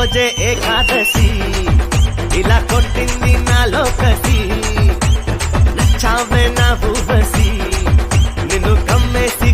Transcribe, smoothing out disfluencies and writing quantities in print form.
రోజే ఏకాదశి ఇలా కొట్టింది నాలో కసి నచ్చావే నా ఊర్వశి నిన్ను కమ్మేసి